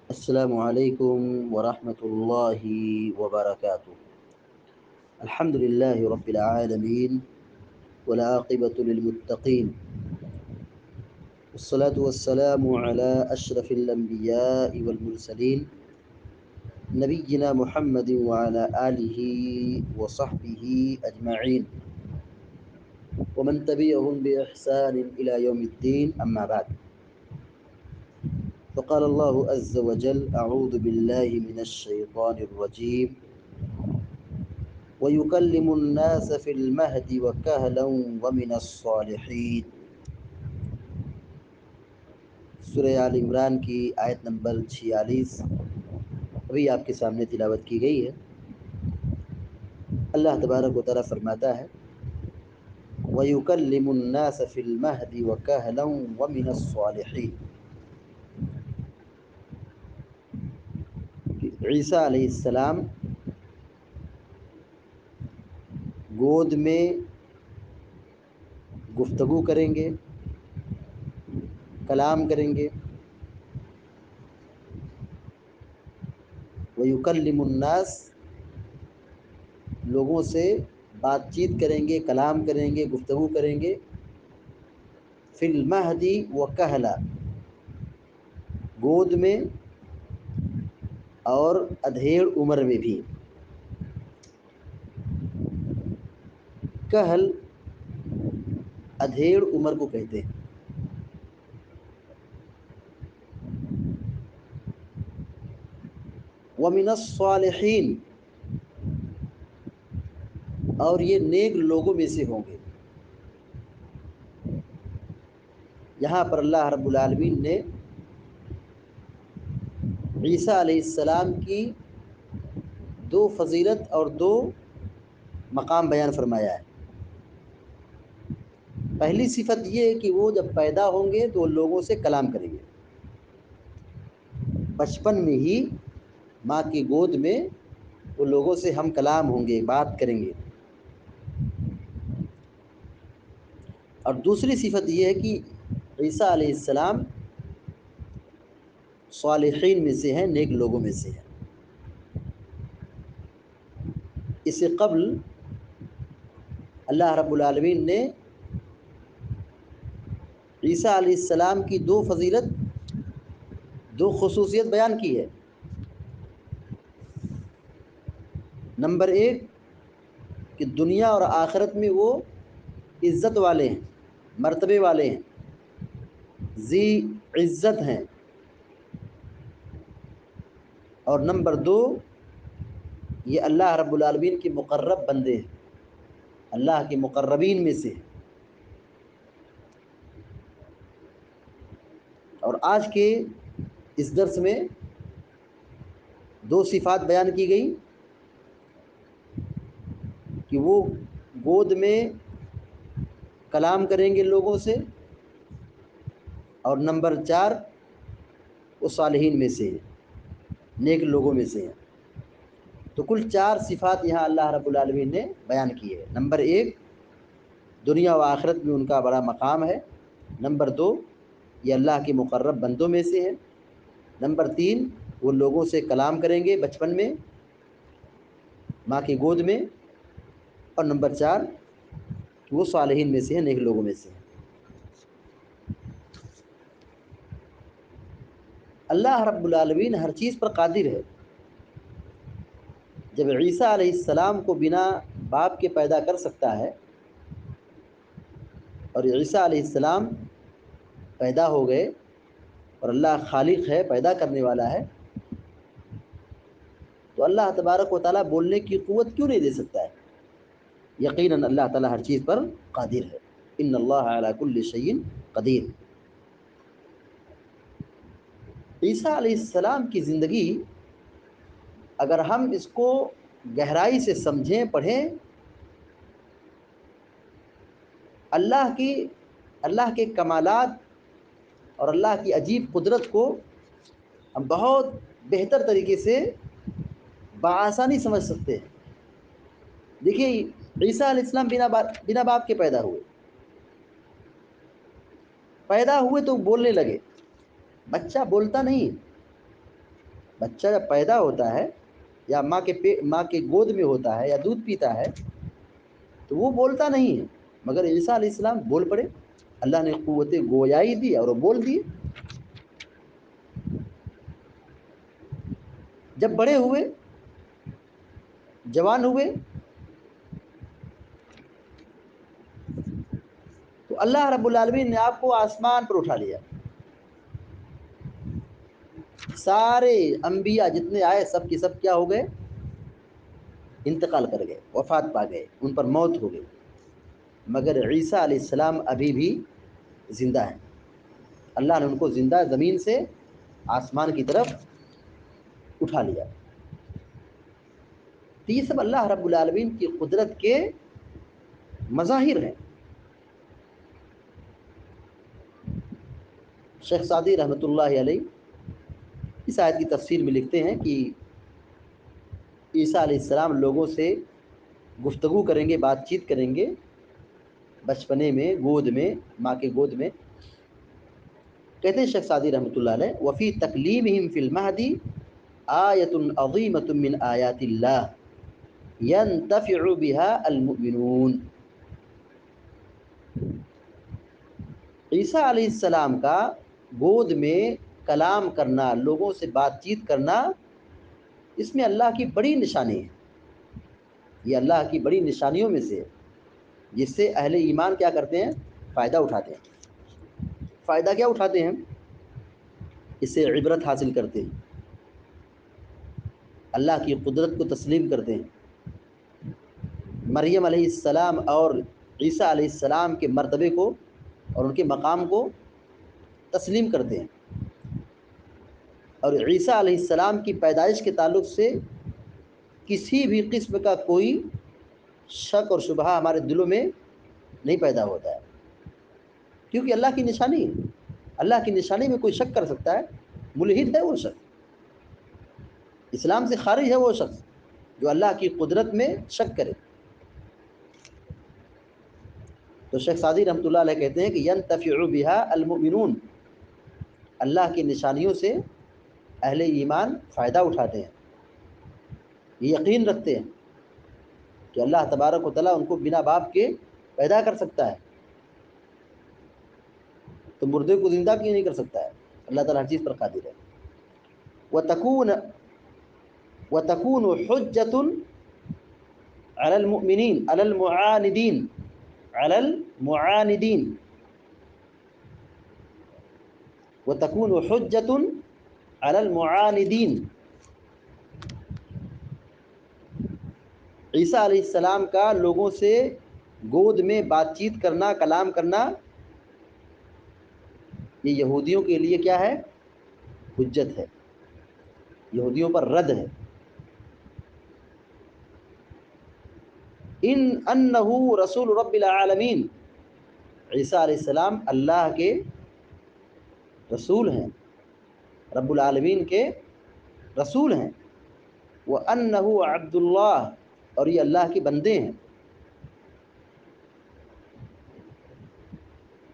السلام علیکم ورحمۃ اللہ وبرکاتہ۔ الحمد للہ رب العالمین والعاقبۃ للمتقین والصلاة والسلام علی اشرف الانبیاء والمرسلین نبینا محمد وعلی آلہ وصحبہ اجمعین ومن تبعهم بإحسان إلى يوم الدين أما بعد، فقال الله عز وجل: أعوذ بالله من الشيطان الرجيم وَيُكَلِّمُ النَّاسَ فِي الْمَهْدِ وَكَهْلًا وَمِنَ الصَّالِحِينَ۔ سورہ آل عمران کی آیت نمبر 46 ابھی آپ کے سامنے تلاوت کی گئی ہے۔ اللہ تبارک و تعالیٰ فرماتا ہے: وَيُكَلِّمُ النَّاسَ فِي الْمَهْدِ وَكَهْلًا وَمِنَ الصَّالِحِينَ۔ عیسیٰ علیہ السلام گود میں گفتگو کریں گے، کلام کریں گے۔ وَيُكَلِّمُ النَّاسَ، لوگوں سے بات چیت کریں گے، کلام کریں گے، گفتگو کریں گے۔ فی المہد وکہلا، گود میں اور ادھیڑ عمر میں بھی۔ کہل ادھیڑ عمر کو کہتے ہیں۔ وَمِنَ الصَّالِحِينَ، اور یہ نیک لوگوں میں سے ہوں گے۔ یہاں پر اللہ رب العالمین نے عیسیٰ علیہ السلام کی دو فضیلت اور دو مقام بیان فرمایا ہے۔ پہلی صفت یہ ہے کہ وہ جب پیدا ہوں گے تو وہ لوگوں سے کلام کریں گے۔ بچپن میں ہی ماں کی گود میں وہ لوگوں سے ہم کلام ہوں گے، بات کریں گے۔ اور دوسری صفت یہ ہے کہ عیسیٰ علیہ السلام صالحین میں سے ہیں، نیک لوگوں میں سے ہیں۔ اس سے قبل اللہ رب العالمین نے عیسیٰ علیہ السلام کی دو فضیلت، دو خصوصیت بیان کی ہے۔ نمبر ایک کہ دنیا اور آخرت میں وہ عزت والے ہیں، مرتبے والے ہیں، ذی عزت ہیں۔ اور نمبر دو، یہ اللہ رب العالمین کے مقرب بندے ہیں، اللہ کے مقربین میں سے ہیں۔ اور آج کے اس درس میں دو صفات بیان کی گئی کہ وہ گود میں کلام کریں گے لوگوں سے، اور نمبر چار، وہ صالحین میں سے ہیں، نیک لوگوں میں سے ہیں۔ تو کل چار صفات یہاں اللہ رب العالمین نے بیان کی ہے۔ نمبر ایک، دنیا و آخرت میں ان کا بڑا مقام ہے۔ نمبر دو، یہ اللہ کے مقرب بندوں میں سے ہیں۔ نمبر تین، وہ لوگوں سے کلام کریں گے بچپن میں ماں کی گود میں۔ اور نمبر چار، وہ صالحین میں سے ہیں، نیک لوگوں میں سے ہیں۔ اللہ رب العالمین ہر چیز پر قادر ہے۔ جب عیسیٰ علیہ السلام کو بنا باپ کے پیدا کر سکتا ہے، اور عیسیٰ علیہ السلام پیدا ہو گئے، اور اللہ خالق ہے، پیدا کرنے والا ہے، تو اللہ تبارک و تعالیٰ بولنے کی قوت کیوں نہیں دے سکتا ہے؟ یقیناً اللہ تعالیٰ ہر چیز پر قادر ہے۔ ان اللہ علی کل شیء قدیر۔ عیسیٰ علیہ السلام کی زندگی اگر ہم اس کو گہرائی سے سمجھیں، پڑھیں، اللہ کے کمالات اور اللہ کی عجیب قدرت کو ہم بہت بہتر طریقے سے بآسانی سمجھ سکتے ہیں۔ دیکھیے، عیسیٰ علیہ السلام بنا باپ کے پیدا ہوئے تو بولنے لگے۔ بچہ بولتا نہیں، بچہ جب پیدا ہوتا ہے یا ماں کے گود میں ہوتا ہے یا دودھ پیتا ہے تو وہ بولتا نہیں ہے، مگر عیسیٰ علیہ السلام بول پڑے، اللہ نے قوت گویائی دی اور وہ بول دیے۔ جب بڑے ہوئے، جوان ہوئے، تو اللہ رب العالمین نے آپ کو آسمان پر اٹھا لیا۔ سارے انبیاء جتنے آئے سب کے سب کیا ہو گئے؟ انتقال کر گئے، وفات پا گئے، ان پر موت ہو گئی، مگر عیسیٰ علیہ السلام ابھی بھی زندہ ہیں۔ اللہ نے ان کو زندہ زمین سے آسمان کی طرف اٹھا لیا۔ تو یہ سب اللہ رب العالمین کی قدرت کے مظاہر ہیں۔ شیخ سعدی رحمۃ اللہ علیہ اس آیت کی تفسیر میں لکھتے ہیں کہ عیسیٰ علیہ السلام لوگوں سے گفتگو کریں گے، بات چیت کریں گے بچپنے میں، گود میں، ماں کے گود میں۔ کہتے ہیں شیخ سعدی رحمۃ اللہ علیہ وفی تکلیمہم فی المہدی آیۃ عظیمۃ من آیات اللہ ینتفع بها المؤمنون۔ عیسیٰ علیہ السلام کا گود میں کلام کرنا، لوگوں سے بات چیت کرنا، اس میں اللہ کی بڑی نشانی ہے۔ یہ اللہ کی بڑی نشانیوں میں سے ہے، جس سے اہل ایمان کیا کرتے ہیں؟ فائدہ اٹھاتے ہیں۔ فائدہ کیا اٹھاتے ہیں؟ اس سے عبرت حاصل کرتے ہیں، اللہ کی قدرت کو تسلیم کرتے ہیں، مریم علیہ السلام اور عیسیٰ علیہ السلام کے مرتبے کو اور ان کے مقام کو تسلیم کرتے ہیں، اور عیسیٰ علیہ السلام کی پیدائش کے تعلق سے کسی بھی قسم کا کوئی شک اور شبہہ ہمارے دلوں میں نہیں پیدا ہوتا ہے، کیونکہ اللہ کی نشانی ہے۔ اللہ کی نشانی میں کوئی شک کر سکتا ہے؟ ملحد ہے وہ شخص، اسلام سے خارج ہے وہ شخص جو اللہ کی قدرت میں شک کرے۔ تو شیخ سعدی رحمۃ اللہ علیہ کہتے ہیں کہ ینتفع بها المؤمنون، اللہ کی نشانیوں سے اہل ایمان فائدہ اٹھاتے ہیں، یہ یقین رکھتے ہیں کہ اللہ تبارک و تعالیٰ ان کو بنا باپ کے پیدا کر سکتا ہے، تو مردے کو زندہ کیوں نہیں کر سکتا ہے؟ اللہ تعالیٰ ہر چیز پر قادر ہے۔ وَتَكُونُ حُجَّةٌ عَلَى الْمُؤْمِنِينَ عَلَى الْمُعَانِدِينَ عَلَى الْمُعَانِدِينَ وَتَكُونُ حُجَّةٌ عَلَى الْمُعَانِدِينَ۔ عیسیٰ علیہ السلام کا لوگوں سے گود میں بات چیت کرنا، کلام کرنا، یہ یہودیوں کے لیے کیا ہے؟ حجت ہے، یہودیوں پر رد ہے۔ انہ رسول رب العالمین، عیسیٰ علیہ السلام اللہ کے رسول ہیں، رب العالمین کے رسول ہیں۔ وَأَنَّهُ عَبْدُ اللَّهِ، اور یہ اللہ کے بندے ہیں۔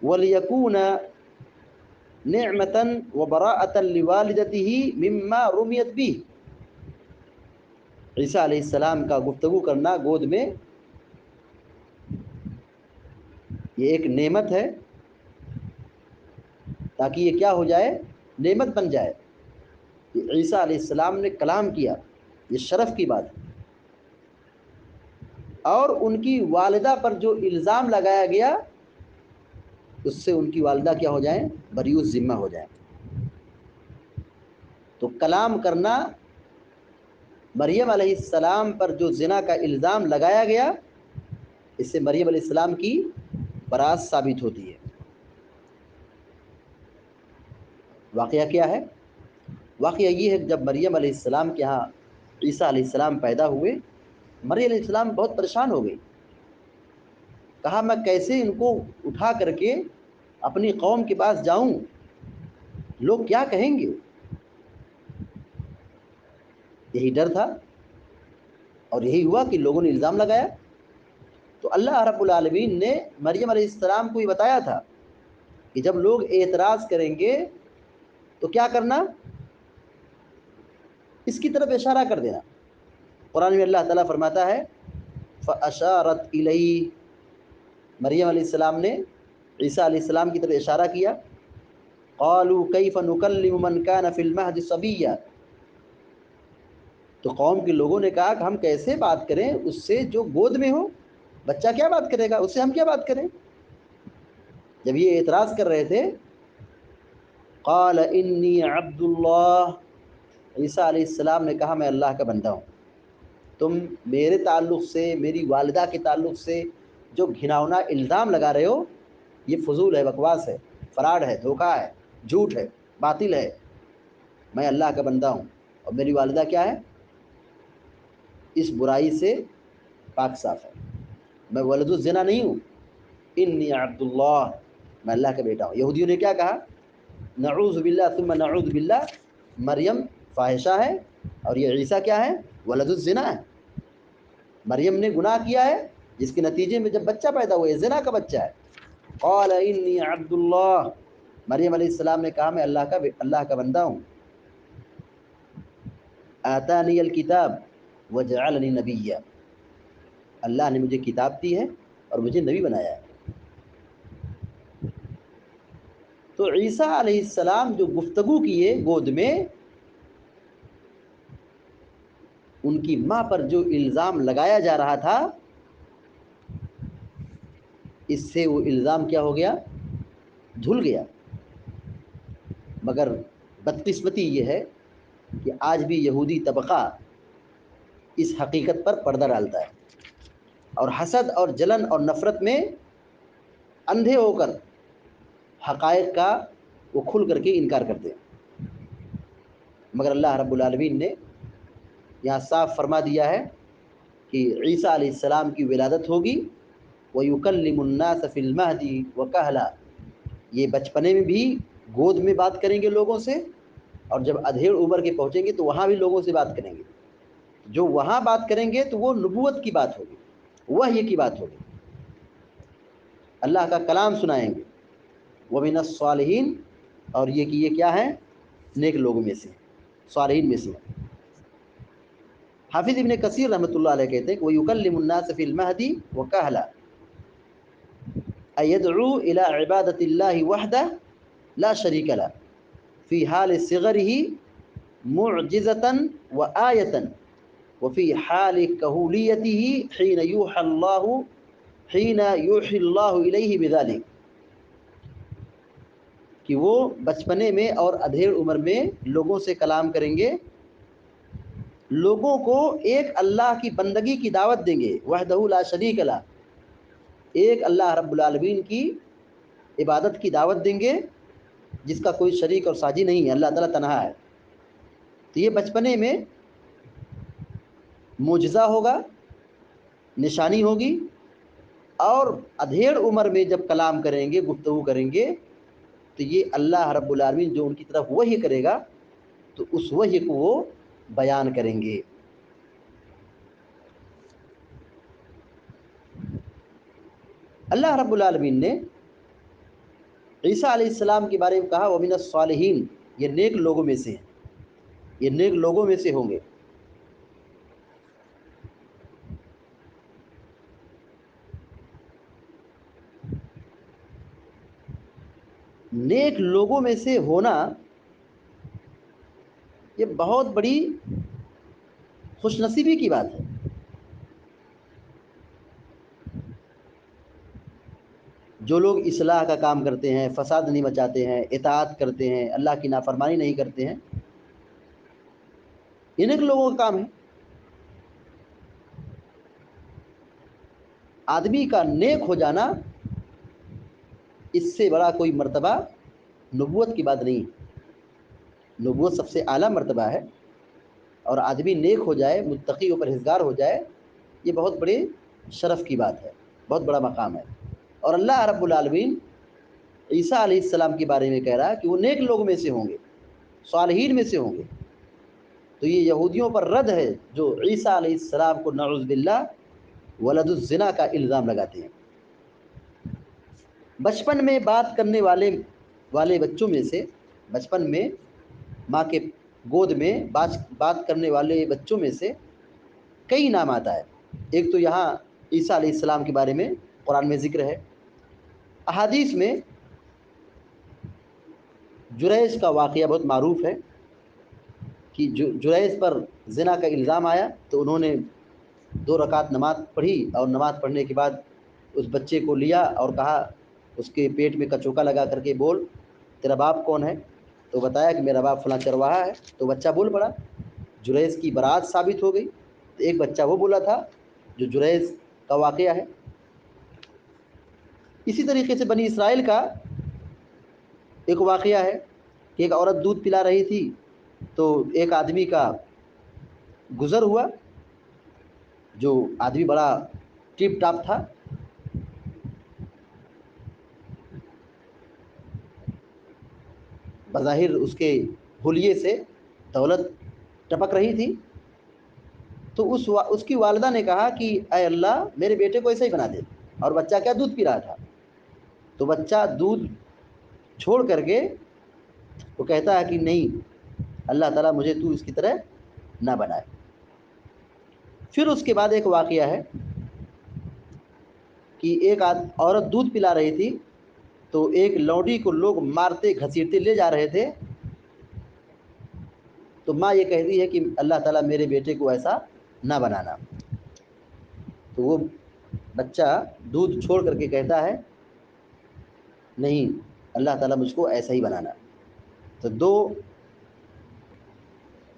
وَلِيَكُونَ نِعْمَةً وَبَرَاءَةً لِوَالِدَتِهِ مِمَّا رُمِيَتْ بِهِ۔ عیسیٰ علیہ السلام کا گفتگو کرنا گود میں یہ ایک نعمت ہے، تاکہ یہ کیا ہو جائے؟ نعمت بن جائے کہ عیسیٰ علیہ السلام نے کلام کیا، یہ شرف کی بات ہے۔ اور ان کی والدہ پر جو الزام لگایا گیا اس سے ان کی والدہ کیا ہو جائیں؟ بریء ذمہ ہو جائیں۔ تو کلام کرنا، مریم علیہ السلام پر جو زنا کا الزام لگایا گیا، اس سے مریم علیہ السلام کی براءت ثابت ہوتی ہے۔ واقعہ کیا ہے؟ واقعہ یہ ہے کہ جب مریم علیہ السلام کے ہاں عیسیٰ علیہ السلام پیدا ہوئے، مریم علیہ السلام بہت پریشان ہو گئی، کہا میں کیسے ان کو اٹھا کر کے اپنی قوم کے پاس جاؤں، لوگ کیا کہیں گے؟ یہی ڈر تھا، اور یہی ہوا کہ لوگوں نے الزام لگایا۔ تو اللہ رب العالمین نے مریم علیہ السلام کو یہ بتایا تھا کہ جب لوگ اعتراض کریں گے تو کیا کرنا؟ اس کی طرف اشارہ کر دینا۔ قرآن میں اللہ تعالیٰ فرماتا ہے فَأَشَارَتْ إِلَيْهِ، مریم علیہ السلام نے عیسیٰ علیہ السلام کی طرف اشارہ کیا۔ قَالُوا كَيْفَ نُكَلِّمُ مَنْ كَانَ فِي الْمَهْدِ صَبِيًّا، تو قوم کے لوگوں نے کہا کہ ہم کیسے بات کریں اس سے جو گود میں ہو، بچہ کیا بات کرے گا، اس سے ہم کیا بات کریں؟ جب یہ اعتراض کر رہے تھے، قال انی عبد اللہ، عیسیٰ علیہ السلام نے کہا میں اللہ کا بندہ ہوں۔ تم میرے تعلق سے، میری والدہ کے تعلق سے جو گھناؤنا الزام لگا رہے ہو، یہ فضول ہے، بکواس ہے، فراڈ ہے، دھوکہ ہے، جھوٹ ہے، باطل ہے۔ میں اللہ کا بندہ ہوں اور میری والدہ کیا ہے، اس برائی سے پاک صاف ہے، میں ولد الزنا نہیں ہوں، انی عبد اللہ، میں اللہ کا بیٹا ہوں۔ یہودیوں نے کیا کہا، نعوذ باللہ ثم نعوذ باللہ، مریم فاحشہ ہے اور یہ عیسیٰ کیا ہے، ولد الزنا ہے۔ مریم نے گناہ کیا ہے جس کے نتیجے میں جب بچہ پیدا ہوا، یہ زنا کا بچہ ہے۔ قال انی عبد اللہ، مریم علیہ السلام نے کہا میں اللہ کا بندہ ہوں۔ آتانی الکتاب وجعلنی نبیا، اللہ نے مجھے کتاب دی ہے اور مجھے نبی بنایا ہے۔ تو عیسیٰ علیہ السلام جو گفتگو کیے گود میں، ان کی ماں پر جو الزام لگایا جا رہا تھا، اس سے وہ الزام کیا ہو گیا، دھل گیا۔ مگر بدقسمتی یہ ہے کہ آج بھی یہودی طبقہ اس حقیقت پر پردہ ڈالتا ہے اور حسد اور جلن اور نفرت میں اندھے ہو کر حقائق کا وہ کھل کر کے انکار کرتے ہیں۔ مگر اللہ رب العالمین نے یہاں صاف فرما دیا ہے کہ عیسیٰ علیہ السلام کی ولادت ہوگی، وَيُكَلِّمُ النَّاسَ فِي الْمَهْدِ وَكَهْلًا، یہ بچپنے میں بھی گود میں بات کریں گے لوگوں سے، اور جب ادھیڑ عمر کے پہنچیں گے تو وہاں بھی لوگوں سے بات کریں گے۔ جو وہاں بات کریں گے تو وہ نبوت کی بات ہوگی، وحی کی بات ہوگی، اللہ کا کلام سنائیں گے۔ وَمِنَ الصَّالِحِينَ، اور یہ کہ یہ کیا ہے، نیک لوگوں میں سے، صالحین میں سے۔ حافظ ابن کثیر رحمۃ اللہ علیہ کہتے ہیں کہ وَيُكَلِّمُ النَّاسَ فِي الْمَهْدِ وَكَهْلًا، يدعو إلى عبادة الله وحده لا شريك له في حال صغره معجزة وآية، وفي حال كهوليته حين يوحى الله إليه بذلك، کہ وہ بچپنے میں اور ادھیڑ عمر میں لوگوں سے کلام کریں گے، لوگوں کو ایک اللہ کی بندگی کی دعوت دیں گے، وحدہ لا شریک لہ، ایک اللہ رب العالمین کی عبادت کی دعوت دیں گے جس کا کوئی شریک اور ساجی نہیں ہے، اللہ تعالیٰ تنہا ہے۔ تو یہ بچپنے میں معجزہ ہوگا، نشانی ہوگی، اور ادھیڑ عمر میں جب کلام کریں گے، گفتگو کریں گے، تو یہ اللہ رب العالمین جو ان کی طرف وحی کرے گا تو اس وحی کو وہ بیان کریں گے۔ اللہ رب العالمین نے عیسیٰ علیہ السلام کے بارے میں کہا وَمِنَ الصَّالِحِينَ، یہ نیک لوگوں میں سے ہیں، یہ نیک لوگوں میں سے ہوں گے۔ نیک لوگوں میں سے ہونا یہ بہت بڑی خوش نصیبی کی بات ہے۔ جو لوگ اصلاح کا کام کرتے ہیں، فساد نہیں مچاتے ہیں، اطاعت کرتے ہیں، اللہ کی نافرمانی نہیں کرتے ہیں، یہ نیک لوگوں کا کام ہے۔ آدمی کا نیک ہو جانا، اس سے بڑا کوئی مرتبہ نبوت کی بات نہیں۔ نبوت سب سے اعلیٰ مرتبہ ہے، اور آدمی نیک ہو جائے، متقی و پرہیزگار ہو جائے، یہ بہت بڑے شرف کی بات ہے، بہت بڑا مقام ہے۔ اور اللہ رب العالمین عیسیٰ علیہ السلام کے بارے میں کہہ رہا ہے کہ وہ نیک لوگوں میں سے ہوں گے، صالحین میں سے ہوں گے۔ تو یہ یہودیوں پر رد ہے جو عیسیٰ علیہ السلام کو نعوذ باللہ ولد الزنا کا الزام لگاتے ہیں۔ بچپن میں بات کرنے والے بچوں میں سے، بچپن میں ماں کے گود میں بات کرنے والے بچوں میں سے کئی نام آتا ہے۔ ایک تو یہاں عیسیٰ علیہ السلام کے بارے میں قرآن میں ذکر ہے۔ احادیث میں جریج کا واقعہ بہت معروف ہے کہ جریج پر زنا کا الزام آیا تو انہوں نے 2 رکعت نماز پڑھی، اور نماز پڑھنے کے بعد اس بچے کو لیا اور کہا، اس کے پیٹ میں کچوکا لگا کر کے، بول تیرا باپ کون ہے؟ تو بتایا کہ میرا باپ فلاں چرواہا ہے۔ تو بچہ بول پڑا، جریج کی برات ثابت ہو گئی۔ تو ایک بچہ وہ بولا تھا جو جریج کا واقعہ ہے۔ اسی طریقے سے بنی اسرائیل کا ایک واقعہ ہے کہ ایک عورت دودھ پلا رہی تھی تو ایک آدمی کا گزر ہوا، جو آدمی بڑا ٹپ ٹاپ تھا۔ بظاہر اس کے حلیے سے دولت ٹپک رہی تھی۔ تو اس کی والدہ نے کہا کہ اے اللہ میرے بیٹے کو ایسے ہی بنا دے، اور بچہ کیا دودھ پی رہا تھا۔ تو بچہ دودھ چھوڑ کر کے وہ کہتا ہے کہ نہیں، اللہ تعالیٰ مجھے تو اس کی طرح نہ بنائے۔ پھر اس کے بعد ایک واقعہ ہے کہ ایک عورت دودھ پلا رہی تھی تو ایک لوڈی کو لوگ مارتے گھسیٹتے لے جا رہے تھے۔ تو ماں یہ کہتی ہے کہ اللہ تعالیٰ میرے بیٹے کو ایسا نہ بنانا۔ تو وہ بچہ دودھ چھوڑ کر کے کہتا ہے نہیں، اللہ تعالیٰ مجھ کو ایسا ہی بنانا۔ تو 2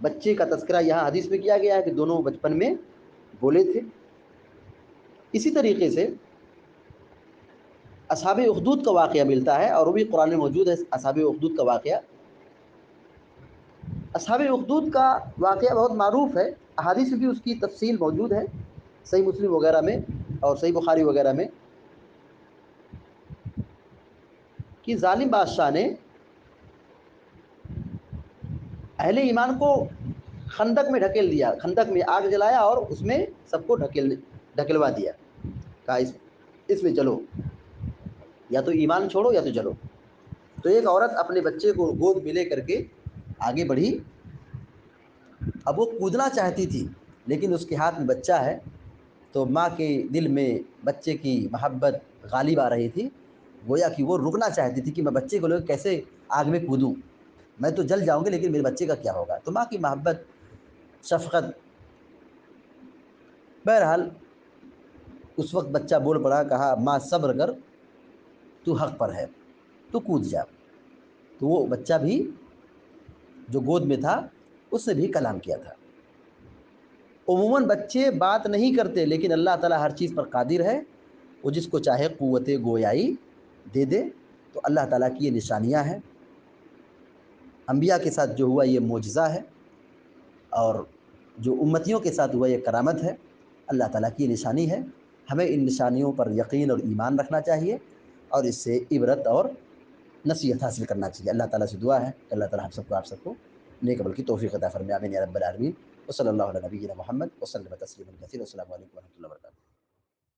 بچے کا تذکرہ یہاں حدیث میں کیا گیا ہے کہ دونوں بچپن میں بولے تھے۔ اسی طریقے سے اصحاب اخدود کا واقعہ ملتا ہے، اور وہ بھی قرآن میں موجود ہے۔ اصحاب اخدود کا واقعہ، اصحاب اخدود کا واقعہ بہت معروف ہے، احادیث میں بھی اس کی تفصیل موجود ہے، صحیح مسلم وغیرہ میں اور صحیح بخاری وغیرہ میں، کہ ظالم بادشاہ نے اہل ایمان کو خندق میں ڈھکیل دیا، خندق میں آگ جلایا اور اس میں سب کو ڈھکلوا دیا، کہا اس میں چلو، یا تو ایمان چھوڑو یا تو چلو۔ تو ایک عورت اپنے بچے کو گود میں لے کر کے آگے بڑھی۔ اب وہ کودنا چاہتی تھی لیکن اس کے ہاتھ میں بچہ ہے، تو ماں کے دل میں بچے کی محبت غالب آ رہی تھی، گویا کہ وہ رکنا چاہتی تھی کہ میں بچے کو لے کیسے آگ میں کودوں، میں تو جل جاؤں گی لیکن میرے بچے کا کیا ہوگا۔ تو ماں کی محبت، شفقت، بہرحال اس وقت بچہ بول پڑا، کہا ماں صبر کر، تو حق پر ہے، تو کود جا۔ تو وہ بچہ بھی جو گود میں تھا اس نے بھی کلام کیا تھا۔ عموماً بچے بات نہیں کرتے لیکن اللہ تعالیٰ ہر چیز پر قادر ہے، وہ جس کو چاہے قوت گویائی دے دے۔ تو اللہ تعالیٰ کی یہ نشانیاں ہیں، انبیاء کے ساتھ جو ہوا یہ معجزہ ہے، اور جو امتیوں کے ساتھ ہوا یہ کرامت ہے، اللہ تعالیٰ کی یہ نشانی ہے۔ ہمیں ان نشانیوں پر یقین اور ایمان رکھنا چاہیے، اور اس سے عبرت اور نصیحت حاصل کرنا چاہیے۔ اللہ تعالیٰ سے دعا ہے کہ اللہ تعالیٰ ہم سب کو آپ سب کو نیک عمل کی توفیق عطا فرمائے، آمین یا رب العالمین۔ وصلی اللہ علی نبینا محمد وسلم تسلیما کثیرا۔ السلام علیکم ورحمۃ اللہ وبرکاتہ۔